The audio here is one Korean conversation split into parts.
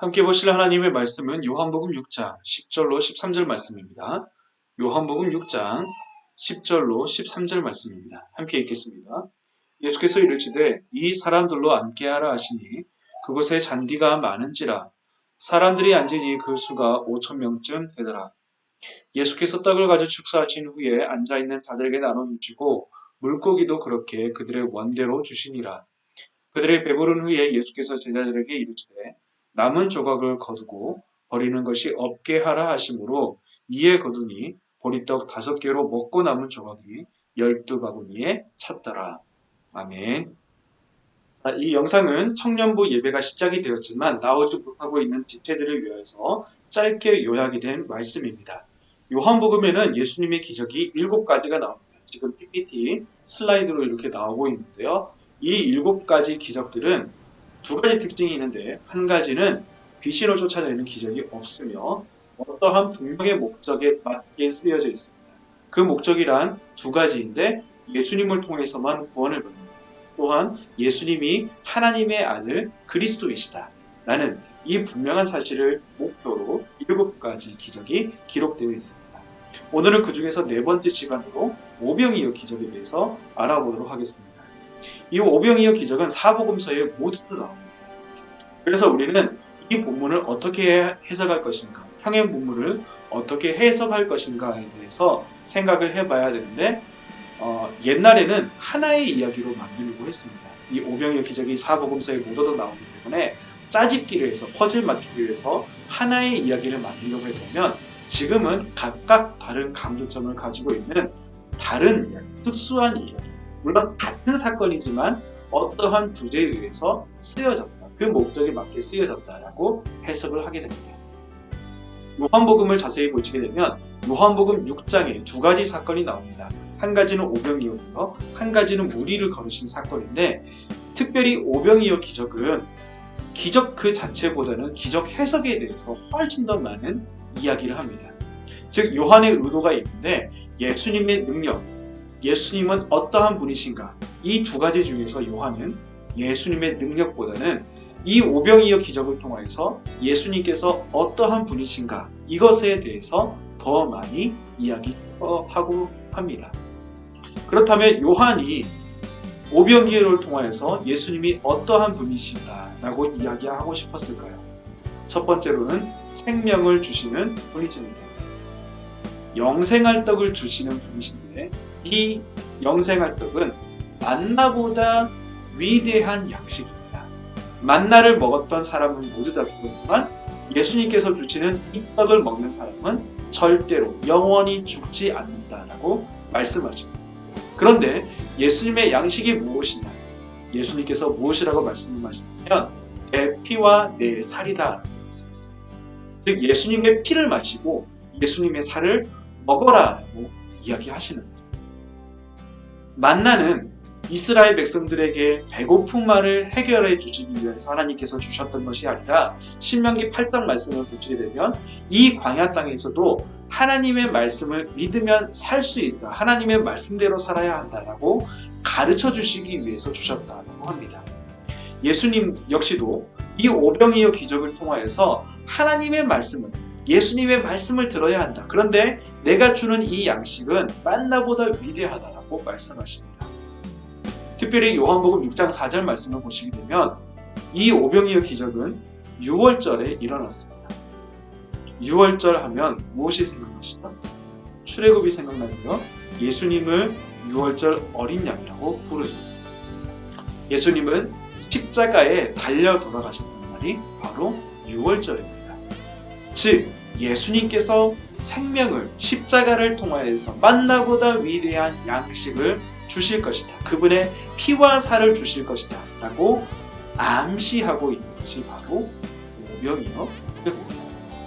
함께 보실 하나님의 말씀은 요한복음 6장 10절로 13절 말씀입니다. 요한복음 6장 10절로 13절 말씀입니다. 함께 읽겠습니다. 예수께서 이르시되 이 사람들로 앉게하라 하시니 그곳에 잔디가 많은지라 사람들이 앉으니 그 수가 5,000명쯤 되더라. 예수께서 떡을 가져 축사하신 후에 앉아있는 자들에게 나눠주시고 물고기도 그렇게 그들의 원대로 주시니라. 그들의 배부른 후에 예수께서 제자들에게 이르시되 남은 조각을 거두고 버리는 것이 없게 하라 하심으로 이에 거두니 보리떡 5개로 먹고 남은 조각이 12바구니에 찼더라. 아멘. 이 영상은 청년부 예배가 시작이 되었지만 나오지 못하고 있는 지체들을 위해서 짧게 요약이 된 말씀입니다. 요한복음에는 예수님의 기적이 7가지가 나옵니다. 지금 PPT 슬라이드로 이렇게 나오고 있는데요. 이 7가지 기적들은 2가지 특징이 있는데 한 가지는 귀신을 쫓아내는 기적이 없으며 어떠한 분명의 목적에 맞게 쓰여져 있습니다. 그 목적이란 2가지인데 예수님을 통해서만 구원을 받습니다. 또한 예수님이 하나님의 아들 그리스도이시다 라는 이 분명한 사실을 목표로 7가지 기적이 기록되어 있습니다. 오늘은 그 중에서 4번째 시간으로 오병이어 기적에 대해서 알아보도록 하겠습니다. 이 오병이어 기적은 사복음서에 모두 나옵니다. 그래서 우리는 이 본문을 어떻게 해석할 것인가, 평행 본문을 어떻게 해석할 것인가에 대해서 생각을 해봐야 되는데 옛날에는 하나의 이야기로 만들고 했습니다. 이 오병이어 기적이 사복음서에 모두 나오기 때문에 짜집기를 해서 퍼즐 맞추기 위해서 하나의 이야기를 만들려고 했다면 지금은 각각 다른 강조점을 가지고 있는 다른 이야기, 특수한 이야기, 물론 같은 사건이지만 어떠한 주제에 의해서 쓰여졌다. 그 목적에 맞게 쓰여졌다라고 해석을 하게 됩니다. 요한복음을 자세히 보시게 되면 요한복음 6장에 2가지 사건이 나옵니다. 한 가지는 오병이어고요. 한 가지는 무리를 거르신 사건인데 특별히 오병이어 기적은 기적 그 자체보다는 기적 해석에 대해서 훨씬 더 많은 이야기를 합니다. 즉 요한의 의도가 있는데 예수님의 능력, 예수님은 어떠한 분이신가 이 2가지 중에서 요한은 예수님의 능력보다는 이 오병이어 기적을 통해서 예수님께서 어떠한 분이신가 이것에 대해서 더 많이 이야기하고 합니다. 그렇다면 요한이 오병이어를 통해서 예수님이 어떠한 분이신가라고 이야기하고 싶었을까요? 첫 번째로는 생명을 주시는 분이십니다. 영생할 떡을 주시는 분이신데 이 영생할 떡은 만나보다 위대한 양식입니다. 만나를 먹었던 사람은 모두 다 죽었지만 예수님께서 주시는 이 떡을 먹는 사람은 절대로 영원히 죽지 않는다라고 말씀하십니다. 그런데 예수님의 양식이 무엇이냐? 예수님께서 무엇이라고 말씀하시냐면 내 피와 내 살이다. 즉 예수님의 피를 마시고 예수님의 살을 먹어라라고 이야기하시는 거죠. 만나는 이스라엘 백성들에게 배고픔만을 해결해 주시기 위해서 하나님께서 주셨던 것이 아니라 신명기 8장 말씀을 보시게 되면 이 광야 땅에서도 하나님의 말씀을 믿으면 살 수 있다. 하나님의 말씀대로 살아야 한다라고 가르쳐 주시기 위해서 주셨다고 합니다. 예수님 역시도 이 오병이어 기적을 통하여서 하나님의 말씀을 예수님의 말씀을 들어야 한다. 그런데 내가 주는 이 양식은 만나보다 위대하다라고 말씀하십니다. 특별히 요한복음 6장 4절 말씀을 보시게 되면 이 오병이어 기적은 6월절에 일어났습니다. 6월절 하면 무엇이 생각나시죠? 출애굽이 생각나고요. 예수님을 6월절 어린 양이라고 부르죠. 예수님은 십자가에 달려 돌아가셨던 날이 바로 6월절입니다. 즉 예수님께서 생명을 십자가를 통하여서 만나보다 위대한 양식을 주실 것이다. 그분의 피와 살을 주실 것이다. 라고 암시하고 있는 것이 바로 오병이어 회고입니다.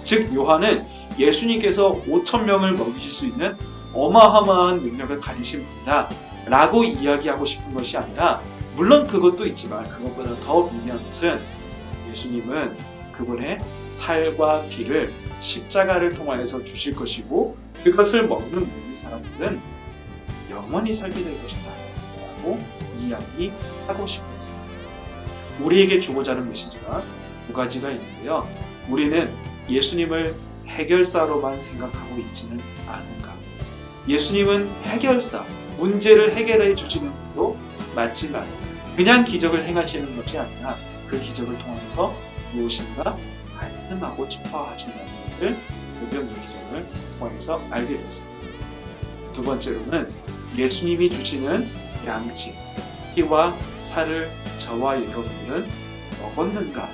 즉 요한은 예수님께서 5,000명을 먹이실 수 있는 어마어마한 능력을 가지신 분이다. 라고 이야기하고 싶은 것이 아니라 물론 그것도 있지만 그것보다 더 중요한 것은 예수님은 그분의 살과 피를 십자가를 통하여서 주실 것이고 그것을 먹는 모든 사람들은 영원히 살게 될 것이다 라고 이야기하고 싶었습니다. 우리에게 주고자 하는 메시지가 두 가지가 있는데요. 우리는 예수님을 해결사로만 생각하고 있지는 않은가? 예수님은 해결사, 문제를 해결해 주시는 분도 맞지만 그냥 기적을 행하시는 것이 아니라 그 기적을 통해서 무엇인가 말씀하고 싶어 하신다는 것을 오병이어 기적을 통해서 알게 되었습니다. 두 번째로는 예수님이 주시는 양식, 피와 살을 저와 여러분들은 먹었는가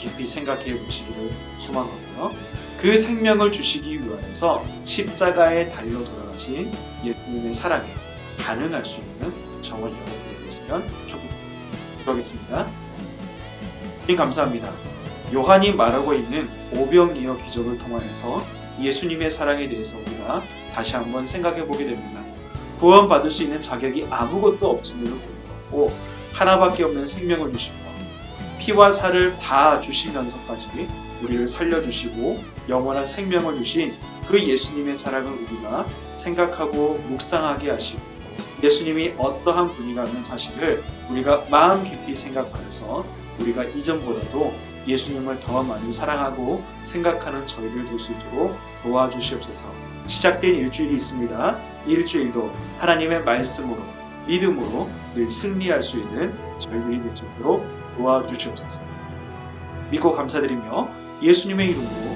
깊이 생각해 보시기를 소망하고요. 그 생명을 주시기 위하여서 십자가에 달려 돌아가신 예수님의 사랑에 반응할 수 있는 저와 여러분이 되었으면 좋겠습니다. 그러겠습니다. 감사합니다. 요한이 말하고 있는 오병이어 기적을 통하여서 예수님의 사랑에 대해서 우리가 다시 한번 생각해 보게 됩니다. 구원받을 수 있는 자격이 아무것도 없음에도 불구하고 하나밖에 없는 생명을 주시고 피와 살을 다 주시면서까지 우리를 살려주시고 영원한 생명을 주신 그 예수님의 사랑을 우리가 생각하고 묵상하게 하시고 예수님이 어떠한 분이라는 사실을 우리가 마음 깊이 생각하여서 우리가 이전보다도 예수님을 더 많이 사랑하고 생각하는 저희들 될 수 있도록 도와주시옵소서. 시작된 일주일이 있습니다. 이 일주일도 하나님의 말씀으로 믿음으로 늘 승리할 수 있는 저희들이 될 수 있도록 도와주시옵소서. 믿고 감사드리며 예수님의 이름으로